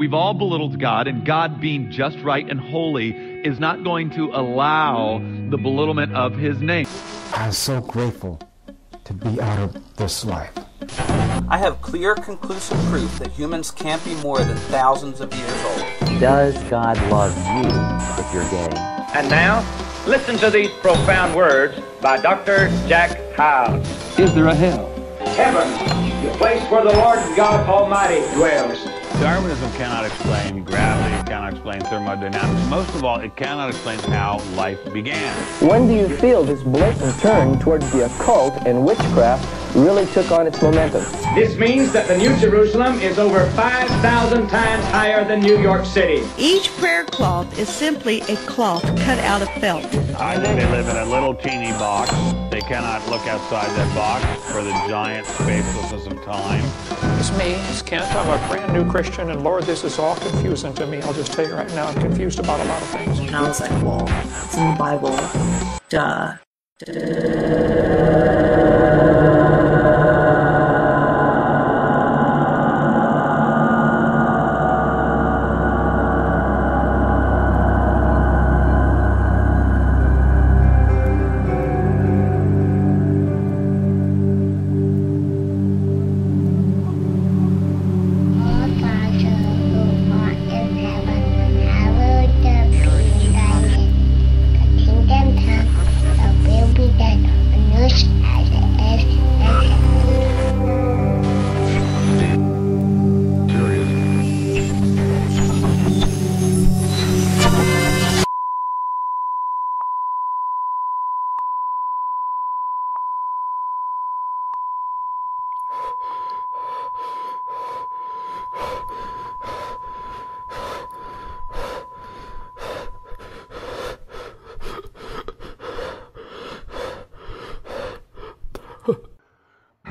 we've all belittled God, and God, being just, right, and holy, is not going to allow the belittlement of his name. I'm so grateful to be out of this life. I have clear, conclusive proof that humans can't be more than thousands of years old. Does God love you if you're gay? And now, listen to these profound words by Dr. Jack House. Is there a hell? Heaven, the place where the Lord God Almighty dwells. Darwinism cannot explain gravity, it cannot explain thermodynamics. Most of all, it cannot explain how life began. When do you feel this blatant turn towards the occult and witchcraft really took on its momentum? This means that the New Jerusalem is over 5,000 times higher than New York City. Each prayer cloth is simply a cloth cut out of felt. I think they live in a little teeny box. They cannot look outside that box for the giant spacelessness of time. It's me, it's Kent. I'm a brand new Christian, and Lord, this is all confusing to me. I'll just tell you right now, I'm confused about a lot of things. And I was like, well, it's in the Bible. Duh.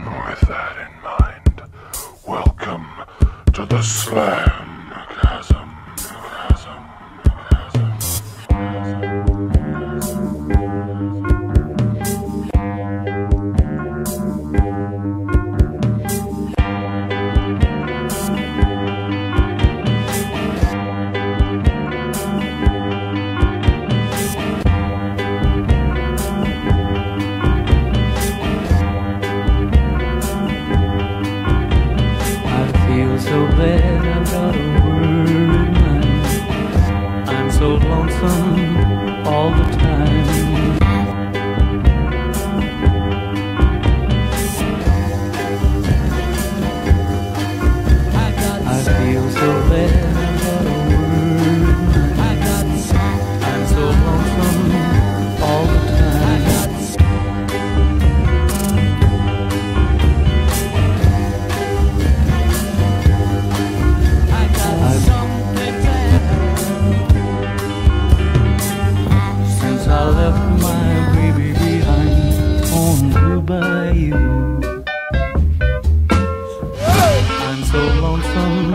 With that in mind, welcome to the Slam Chasm. So bad I've got a worried mind. I'm so lonesome all the time. I feel so bad I've got a worried mind. I'm so lonesome all the time. I left my baby behind on the Bayou. I'm so lonesome.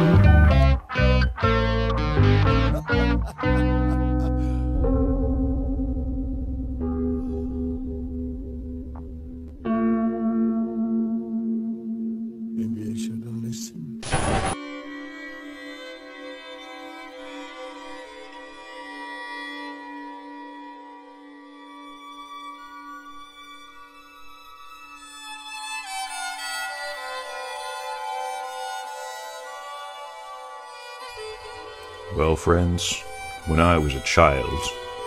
Maybe I should have listened. Well, friends, when I was a child,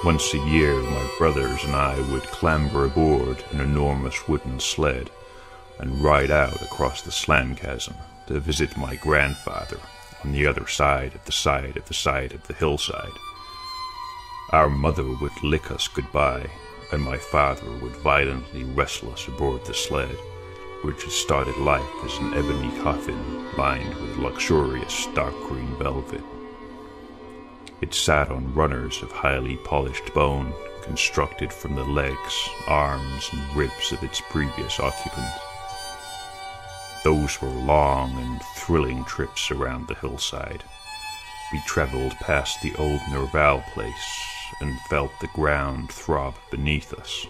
once a year my brothers and I would clamber aboard an enormous wooden sled and ride out across the slam chasm to visit my grandfather on the other side of the hillside. Our mother would lick us goodbye, and my father would violently wrestle us aboard the sled, which had started life as an ebony coffin lined with luxurious dark green velvet. It sat on runners of highly polished bone, constructed from the legs, arms, and ribs of its previous occupant. Those were long and thrilling trips around the hillside. We traveled past the old Nerval place and felt the ground throb beneath us.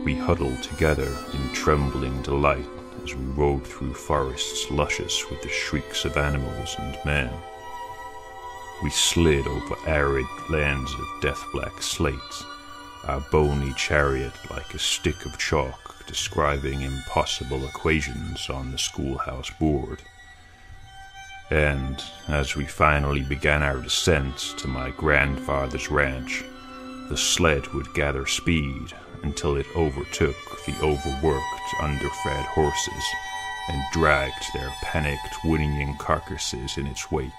We huddled together in trembling delight as we rode through forests luscious with the shrieks of animals and men. We slid over arid lands of death-black slates, our bony chariot like a stick of chalk describing impossible equations on the schoolhouse board. And as we finally began our descent to my grandfather's ranch, the sled would gather speed until it overtook the overworked, underfed horses and dragged their panicked, whinnying carcasses in its wake.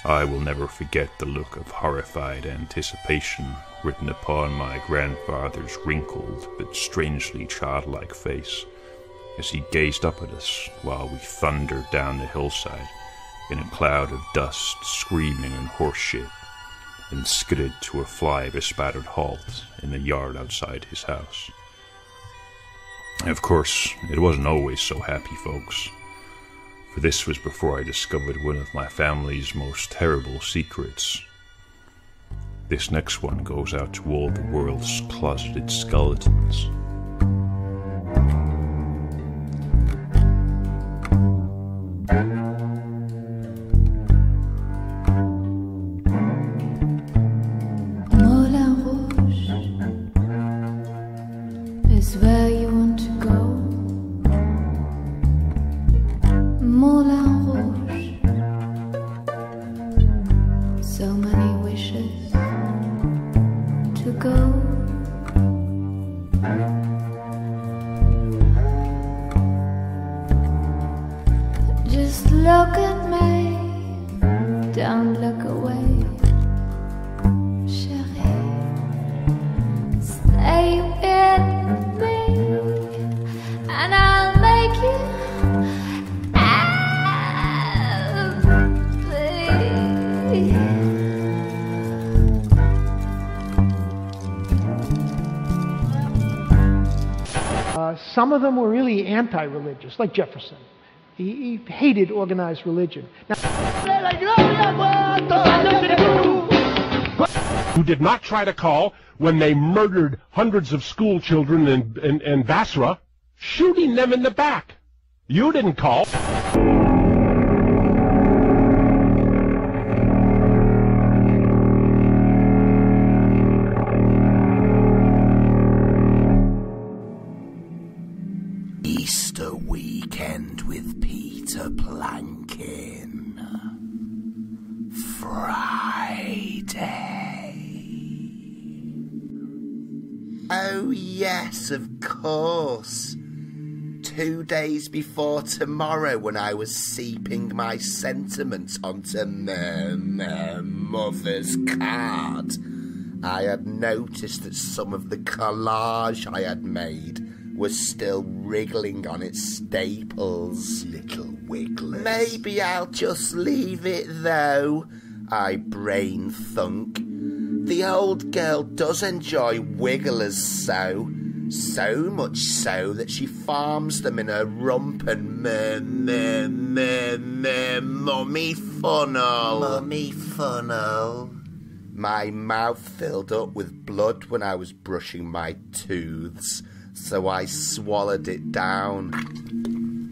I will never forget the look of horrified anticipation written upon my grandfather's wrinkled but strangely childlike face as he gazed up at us while we thundered down the hillside in a cloud of dust, screaming and horse shit, and skidded to a fly-bespattered halt in the yard outside his house. Of course, it wasn't always so happy, folks, for this was before I discovered one of my family's most terrible secrets. This next one goes out to all the world's closeted skeletons. Moulin Rouge is where you want to go. Moulin Rouge, so many wishes to go. Just look at me, don't look away. Stay with me, and I'll make you happy. Some of them were really anti-religious, like Jefferson. He hated organized religion. Who did not try to call when they murdered hundreds of school children in Basra, shooting them in the back. You didn't call. Easter weekend with Peter Plankin. Friday. Oh yes, of course. 2 days before tomorrow, when I was seeping my sentiments onto mother's card, I had noticed that some of the collage I had made was still wriggling on its staples. Little wigglers. Maybe I'll just leave it though, I brain thunk. The old girl does enjoy wigglers so much so that she farms them in her rump and mummy funnel. Mummy funnel. My mouth filled up with blood when I was brushing my tooths, so I swallowed it down.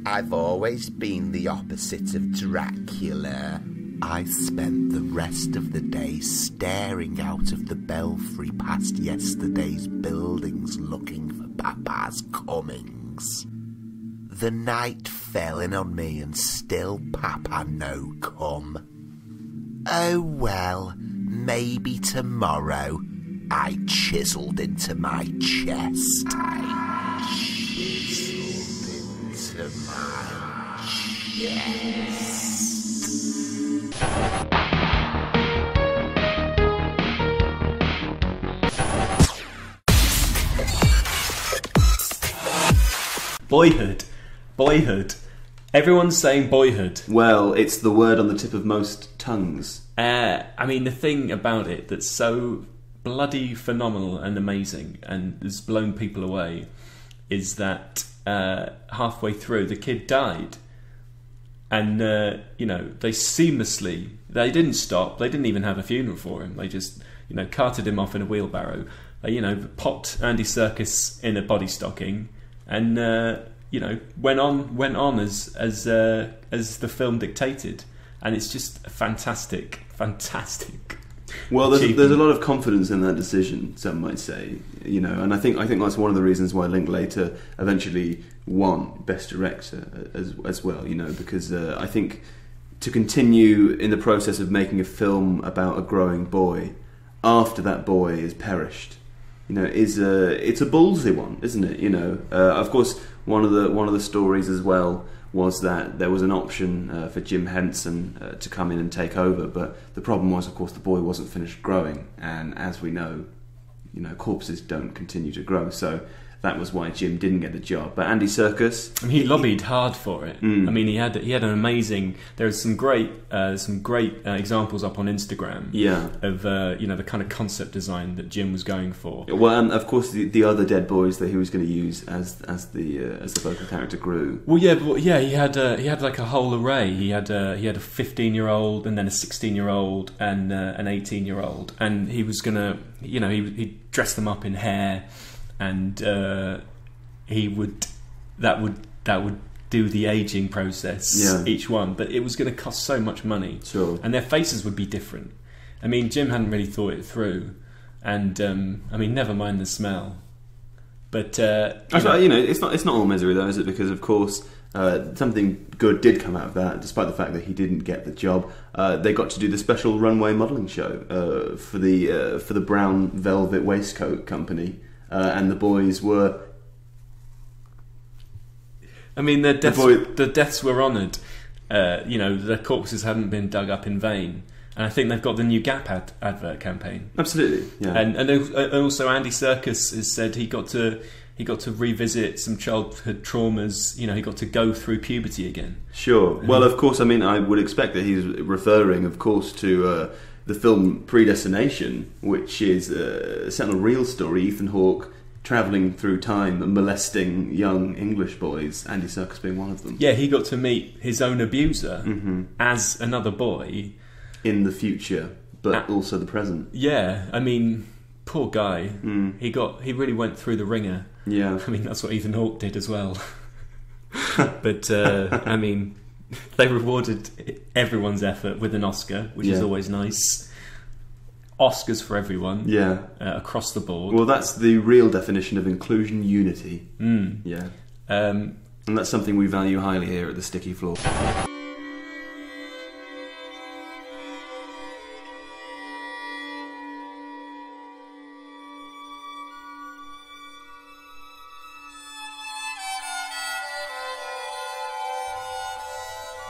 I've always been the opposite of Dracula. I spent the rest of the day staring out of the belfry past yesterday's buildings looking for Papa's comings. The night fell in on me and still Papa no come. Oh well, maybe tomorrow. I chiselled into my chest. I chiseled into my chest. Boyhood. Boyhood. Everyone's saying boyhood. Well, it's the word on the tip of most tongues. I mean, the thing about it that's so bloody phenomenal and amazing and has blown people away is that halfway through the kid died. And, you know, they seamlessly, they didn't stop, they didn't even have a funeral for him. They just, you know, carted him off in a wheelbarrow. They, you know, popped Andy Serkis in a body stocking and, you know, went on as the film dictated. And it's just a fantastic fantastic. Well, there's a lot of confidence in that decision, some might say, and I think that's one of the reasons why Linklater eventually won Best Director as well, because I think to continue in the process of making a film about a growing boy after that boy has perished, it's a ballsy one, isn't it? Of course, one of the stories as well was that there was an option for Jim Henson to come in and take over, but the problem was, of course, the boy wasn't finished growing, and as we know, corpses don't continue to grow, so that was why Jim didn't get the job. But Andy Serkis, he lobbied hard for it. I mean, he had an amazing. There's some great examples up on Instagram. Yeah. Of the kind of concept design that Jim was going for. Well, and of course the other dead boys that he was going to use as the vocal character grew. Well, yeah. He had like a whole array. He had a 15-year-old and then a 16-year-old and an 18-year-old, and he was gonna he dressed them up in hair. And that would do the aging process, each one, but it was going to cost so much money. Sure. And their faces would be different. I mean, Jim hadn't really thought it through, and never mind the smell. But it's not all misery though, is it? Because of course something good did come out of that, despite the fact that he didn't get the job. They got to do the special runway modelling show for the Brown Velvet Waistcoat Company. And the boys were. I mean, the deaths were honoured. The corpses hadn't been dug up in vain, and I think they've got the new Gap advert campaign. Absolutely, yeah. And also Andy Serkis has said he got to revisit some childhood traumas. He got to go through puberty again. Sure. Well, of course. I mean, I would expect that he's referring, of course, to. The film Predestination, which is set on a real story, Ethan Hawke travelling through time and molesting young English boys, Andy Serkis being one of them. Yeah, he got to meet his own abuser as another boy. In the future, but also the present. Yeah, I mean, poor guy. He really went through the ringer. Yeah. I mean, that's what Ethan Hawke did as well. But, I mean... They rewarded everyone's effort with an Oscar, which is always nice. Oscars for everyone, across the board. Well, that's the real definition of inclusion unity. Yeah, and that's something we value highly here at the Sticky Floor.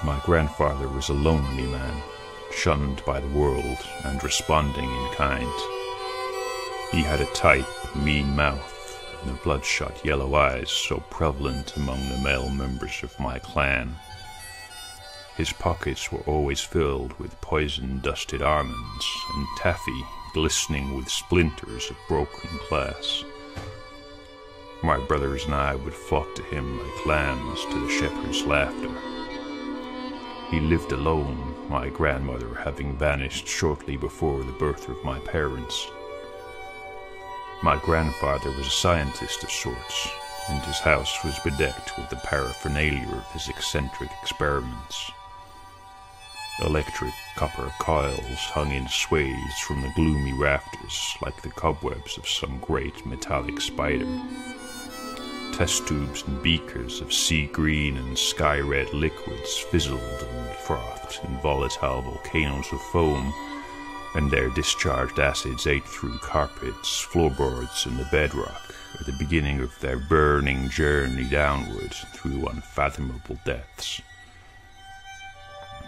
My grandfather was a lonely man, shunned by the world and responding in kind. He had a tight, mean mouth and the bloodshot yellow eyes so prevalent among the male members of my clan. His pockets were always filled with poison-dusted almonds and taffy glistening with splinters of broken glass. My brothers and I would flock to him like lambs to the shepherd's laughter. He lived alone, my grandmother having vanished shortly before the birth of my parents. My grandfather was a scientist of sorts, and his house was bedecked with the paraphernalia of his eccentric experiments. Electric copper coils hung in swathes from the gloomy rafters like the cobwebs of some great metallic spider. Test tubes and beakers of sea-green and sky-red liquids fizzled and frothed in volatile volcanoes of foam, and their discharged acids ate through carpets, floorboards, and the bedrock at the beginning of their burning journey downward through unfathomable depths.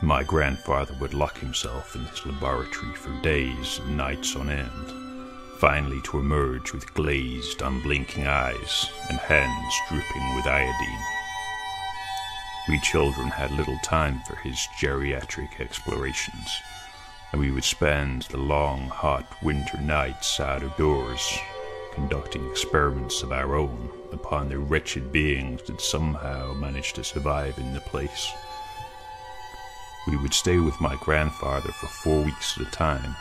My grandfather would lock himself in his laboratory for days and nights on end, finally to emerge with glazed, unblinking eyes and hands dripping with iodine. We children had little time for his geriatric explorations, and we would spend the long, hot winter nights out of doors, conducting experiments of our own upon the wretched beings that somehow managed to survive in the place. We would stay with my grandfather for 4 weeks at a time,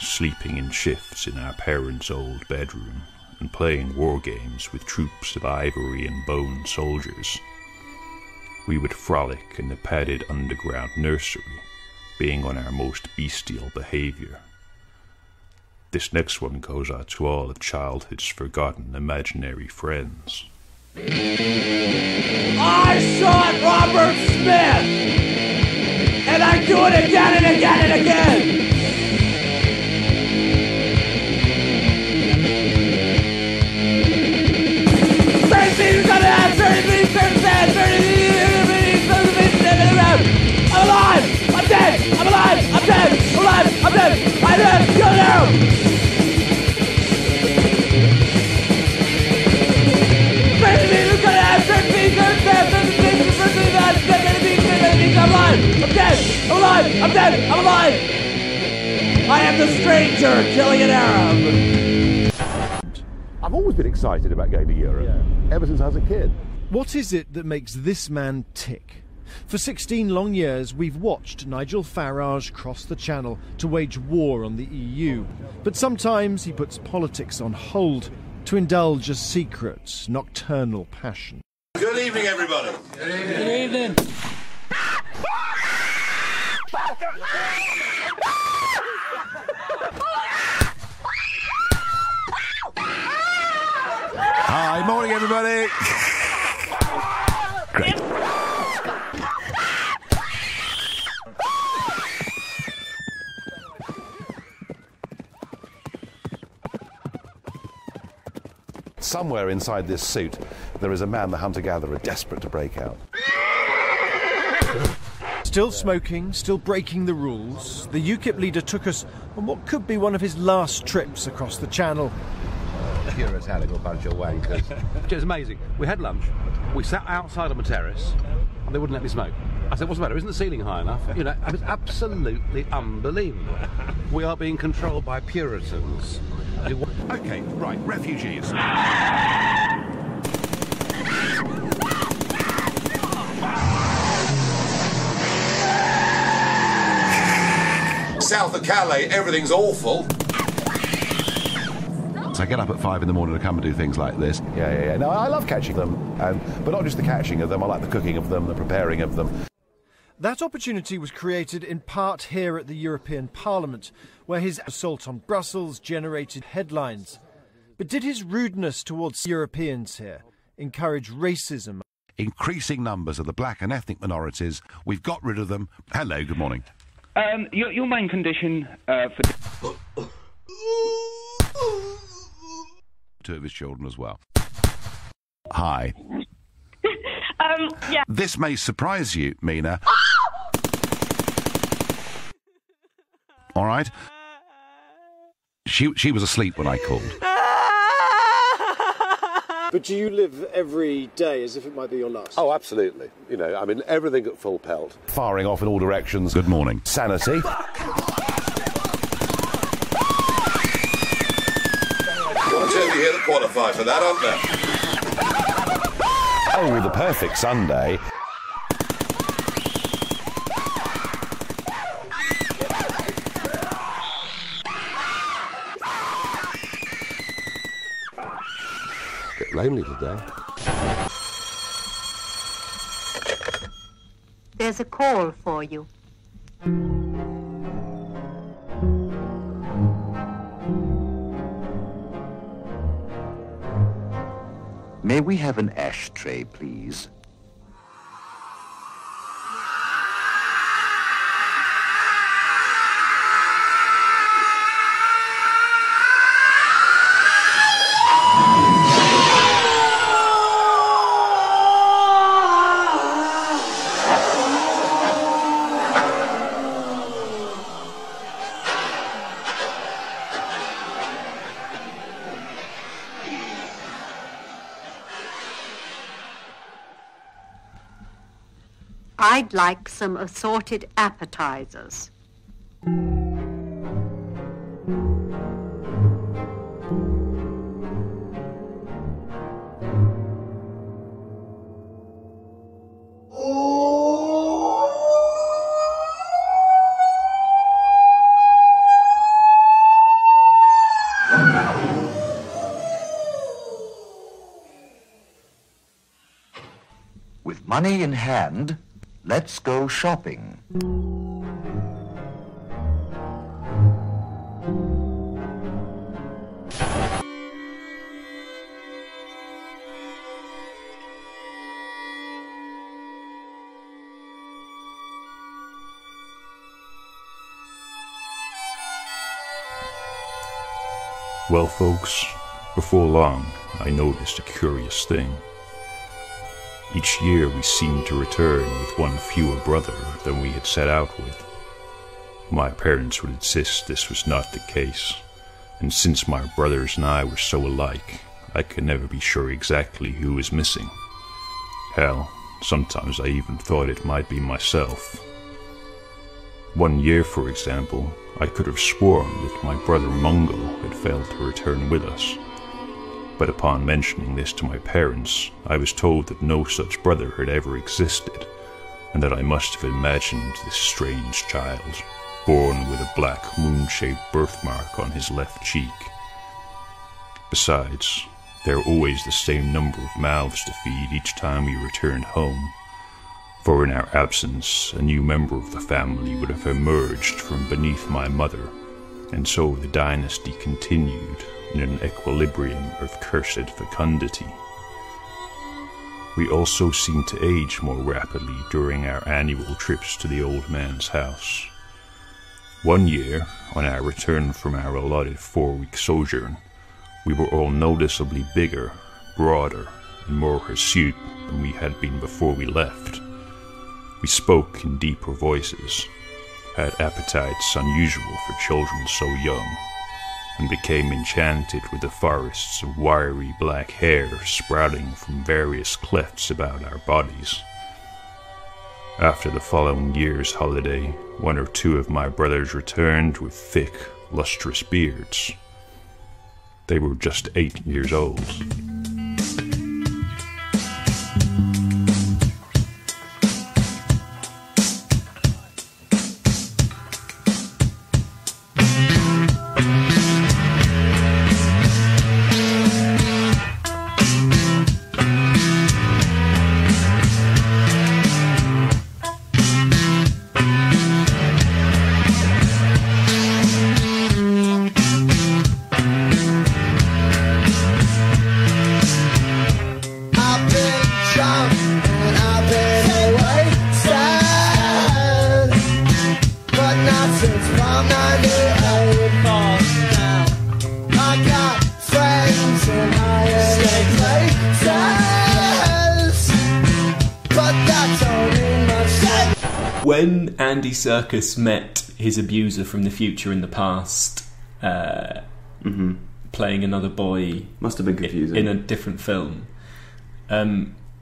sleeping in shifts in our parents' old bedroom and playing war games with troops of ivory and bone soldiers. We would frolic in the padded underground nursery, being on our most bestial behaviour. This next one goes out to all of childhood's forgotten imaginary friends. I shot Robert Smith! And I do it again and again and again! I'm alive! I'm dead! I'm alive! I'm dead! I'm alive! I'm dead! I'm dead! Kill now! I'm alive! I'm dead! I'm alive! I'm dead! I'm alive! I am the stranger killing an Arab! I've always been excited about going to Europe, ever since I was a kid. What is it that makes this man tick? For 16 long years, we've watched Nigel Farage cross the Channel to wage war on the EU. But sometimes he puts politics on hold to indulge a secret, nocturnal passion. Good evening, everybody. Good evening. Hi, morning, everybody. Great. Somewhere inside this suit, there is a man, the hunter-gatherer, desperate to break out. Still smoking, still breaking the rules, the UKIP leader took us on what could be one of his last trips across the Channel. Puritanical bunch of wankers. It was amazing. We had lunch, we sat outside on the terrace, and they wouldn't let me smoke. I said, what's the matter? Isn't the ceiling high enough? You know, it was absolutely unbelievable. We are being controlled by Puritans. Okay, right, refugees. South of Calais, everything's awful. So I get up at 5 in the morning to come and do things like this. Yeah. No, I love catching them, but not just the catching of them. I like the cooking of them, the preparing of them. That opportunity was created in part here at the European Parliament, where his assault on Brussels generated headlines. But did his rudeness towards Europeans here encourage racism? Increasing numbers of the black and ethnic minorities. We've got rid of them. Hello, good morning. Your main condition for... Two of his children as well. Hi. Yeah. This may surprise you, Mina. All right? She was asleep when I called. But do you live every day as if it might be your last? Oh, absolutely. You know, I mean, everything at full pelt. Firing off in all directions. Good morning. Sanity. Well, certainly here to qualify for that, aren't there? Oh, the perfect Sunday. Bit lonely today. There's a call for you. May we have an ashtray, please? I'd like some assorted appetizers. With money in hand, let's go shopping. Well, folks, before long, I noticed a curious thing. Each year we seemed to return with one fewer brother than we had set out with. My parents would insist this was not the case, and since my brothers and I were so alike, I could never be sure exactly who was missing. Hell, sometimes I even thought it might be myself. One year, for example, I could have sworn that my brother Mungo had failed to return with us. But upon mentioning this to my parents, I was told that no such brother had ever existed, and that I must have imagined this strange child, born with a black moon-shaped birthmark on his left cheek. Besides, there were always the same number of mouths to feed each time we returned home, for in our absence a new member of the family would have emerged from beneath my mother, and so the dynasty continued in an equilibrium of cursed fecundity. We also seemed to age more rapidly during our annual trips to the old man's house. One year, on our return from our allotted 4-week sojourn, we were all noticeably bigger, broader, and more hirsute than we had been before we left. We spoke in deeper voices, had appetites unusual for children so young, and became enchanted with the forests of wiry black hair sprouting from various clefts about our bodies. After the following year's holiday, 1 or 2 of my brothers returned with thick, lustrous beards. They were just 8 years old. When Andy Serkis met his abuser from the future in the past, playing another boy, must have been confusing in a different film.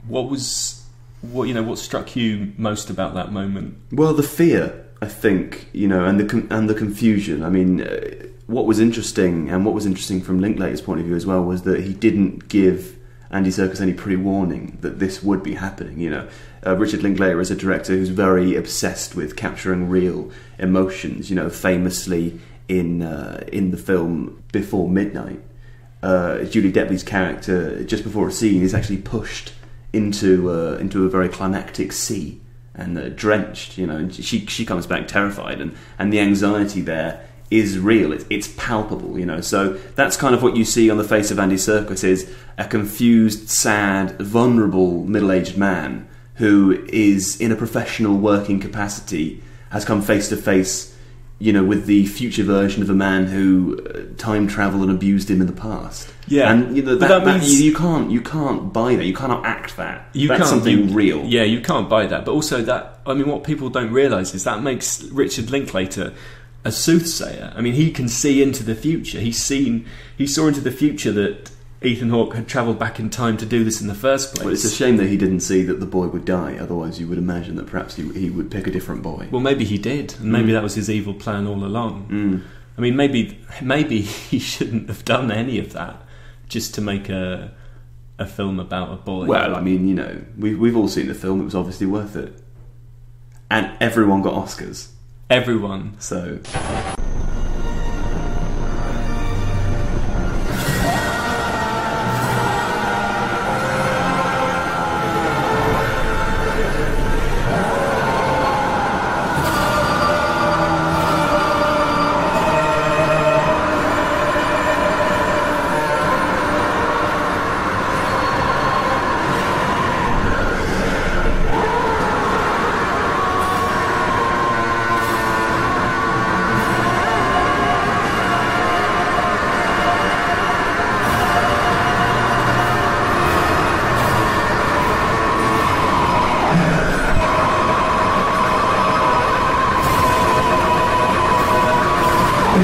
What struck you most about that moment? Well, the fear, I think, and the confusion. I mean, what was interesting from Linklater's point of view as well was that he didn't give Andy Serkis any pre-warning that this would be happening. Richard Linklater is a director who's very obsessed with capturing real emotions. Famously in the film Before Midnight, Julie Delpy's character, just before a scene, is actually pushed into a very climactic sea and drenched. And she comes back terrified, and the anxiety there is real. It's palpable. So that's kind of what you see on the face of Andy Serkis, is a confused, sad, vulnerable middle-aged man who is in a professional working capacity, has come face to face, with the future version of a man who time travelled and abused him in the past. Yeah, and that means you can't buy that. You cannot act that. That's something real. Yeah, you can't buy that. But also what people don't realise is that makes Richard Linklater a soothsayer. I mean, he can see into the future. He saw into the future that Ethan Hawke had travelled back in time to do this in the first place. Well, it's a shame that he didn't see that the boy would die. Otherwise, you would imagine that perhaps he would pick a different boy. Well, maybe he did, and maybe that was his evil plan all along. I mean, maybe he shouldn't have done any of that just to make a film about a boy. Well, I mean, we've all seen the film. It was obviously worth it, and everyone got Oscars. Everyone. So. On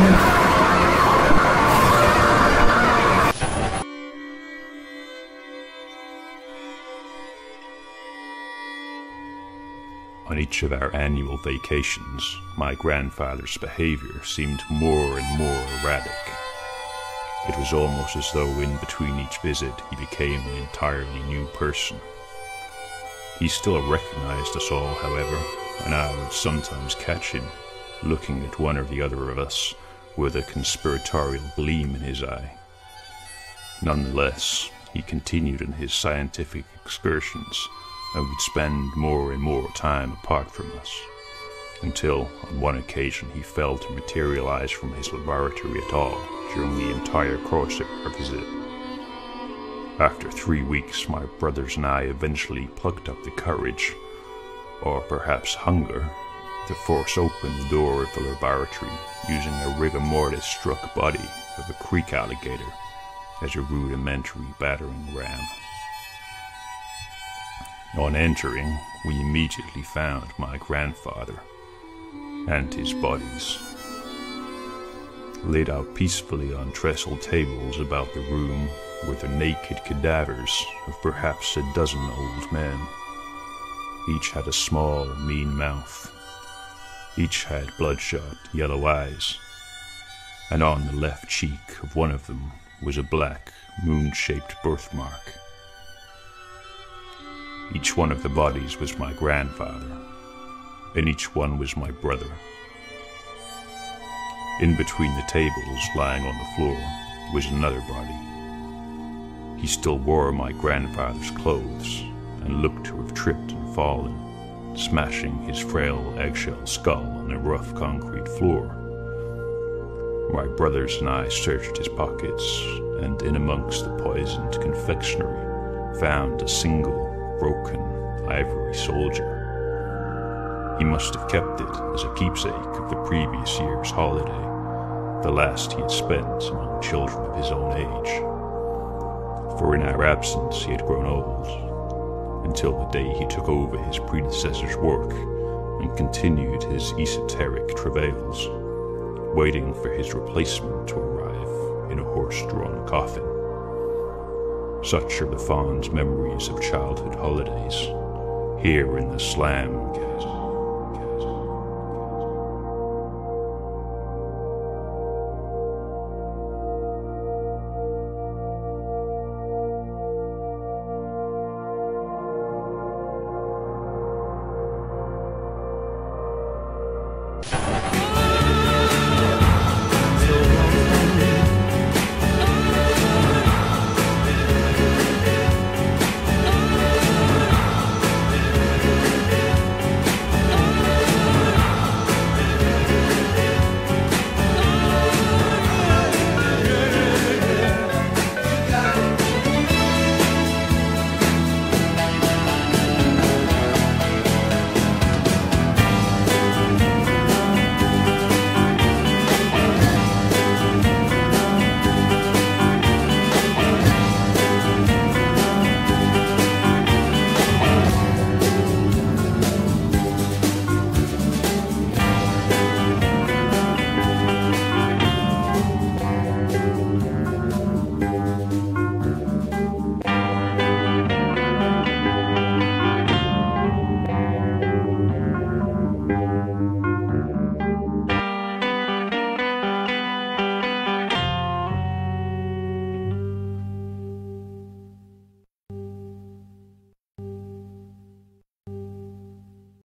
each of our annual vacations, my grandfather's behavior seemed more and more erratic. It was almost as though in between each visit he became an entirely new person. He still recognized us all, however, and I would sometimes catch him looking at one or the other of us with a conspiratorial gleam in his eye. Nonetheless, he continued on his scientific excursions and would spend more and more time apart from us, until on one occasion he failed to materialize from his laboratory at all during the entire course of our visit. After 3 weeks, my brothers and I eventually plucked up the courage, or perhaps hunger, to force open the door of the laboratory using a rigor mortis struck body of a creek alligator as a rudimentary battering ram. On entering, we immediately found my grandfather and his bodies laid out peacefully on trestle tables about the room were the naked cadavers of perhaps a dozen old men. Each had a small, mean mouth. Each had bloodshot yellow eyes, and on the left cheek of one of them was a black, moon-shaped birthmark. Each one of the bodies was my grandfather, and each one was my brother. In between the tables, lying on the floor, was another body. He still wore my grandfather's clothes, and looked to have tripped and fallen, smashing his frail eggshell skull on the rough concrete floor. My brothers and I searched his pockets, and in amongst the poisoned confectionery found a single broken ivory soldier. He must have kept it as a keepsake of the previous year's holiday, the last he had spent among children of his own age. For in our absence he had grown old, until the day he took over his predecessor's work and continued his esoteric travails, waiting for his replacement to arrive in a horse-drawn coffin. Such are the fond memories of childhood holidays here in the Slam Chasm.